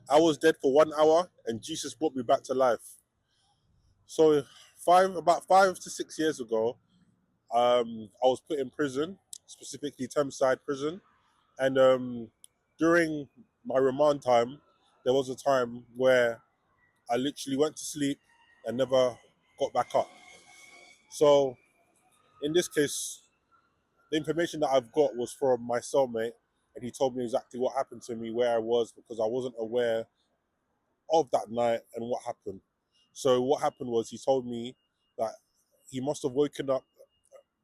I was dead for 1 hour, and Jesus brought me back to life. So about 5 to 6 years ago, I was put in prison, specifically Thameside prison, and during my remand time, there was a time where I literally went to sleep and never got back up. So in this case, the information that I've got was from my cellmate, and he told me exactly what happened to me, where I was, because I wasn't aware of that night and what happened. So what happened was he told me that he must have woken up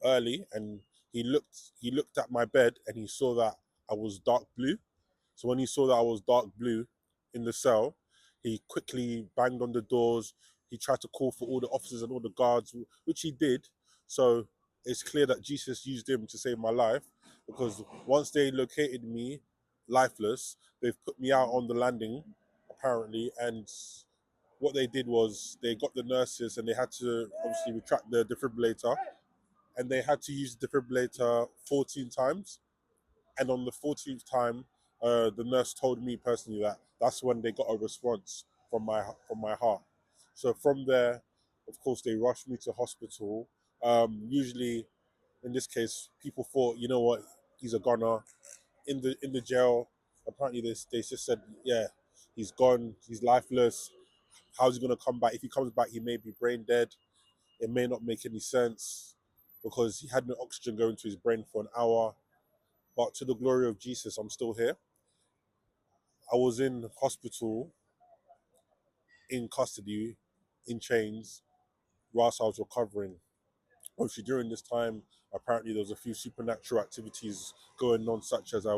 early, and he looked at my bed and he saw that I was dark blue. So when he saw that I was dark blue in the cell, he quickly banged on the doors. He tried to call for all the officers and all the guards, which he did. So it's clear that Jesus used him to save my life, because once they located me lifeless, they've put me out on the landing, apparently. And what they did was they got the nurses and they had to obviously retract the defibrillator, and they had to use the defibrillator 14 times. And on the 14th time, the nurse told me personally that that's when they got a response from my heart. So from there, of course, they rushed me to hospital. Usually, in this case, people thought, you know what, he's a goner. In the jail, apparently they just said, yeah, he's gone, he's lifeless. How's he gonna come back? If he comes back, he may be brain dead. It may not make any sense because he had no oxygen going to his brain for an hour. But to the glory of Jesus, I'm still here. I was in hospital, in custody, in chains, whilst I was recovering. Obviously, during this time, apparently there was a few supernatural activities going on, such as I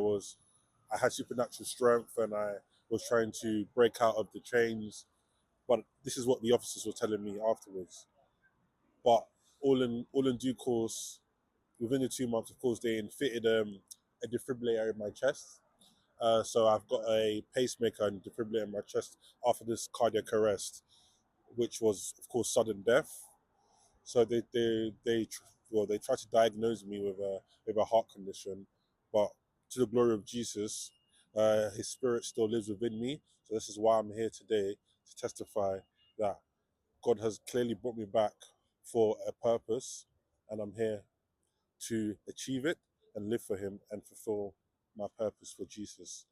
had supernatural strength and I was trying to break out of the chains. But this is what the officers were telling me afterwards. But all in due course, within the 2 months, of course, they fitted a defibrillator in my chest. So I've got a pacemaker and defibrillator in my chest after this cardiac arrest, which was, of course, sudden death. So they tried to diagnose me with a heart condition, but to the glory of Jesus, His Spirit still lives within me. So this is why I'm here today to testify that God has clearly brought me back for a purpose, and I'm here to achieve it and live for Him and fulfill my purpose for Jesus.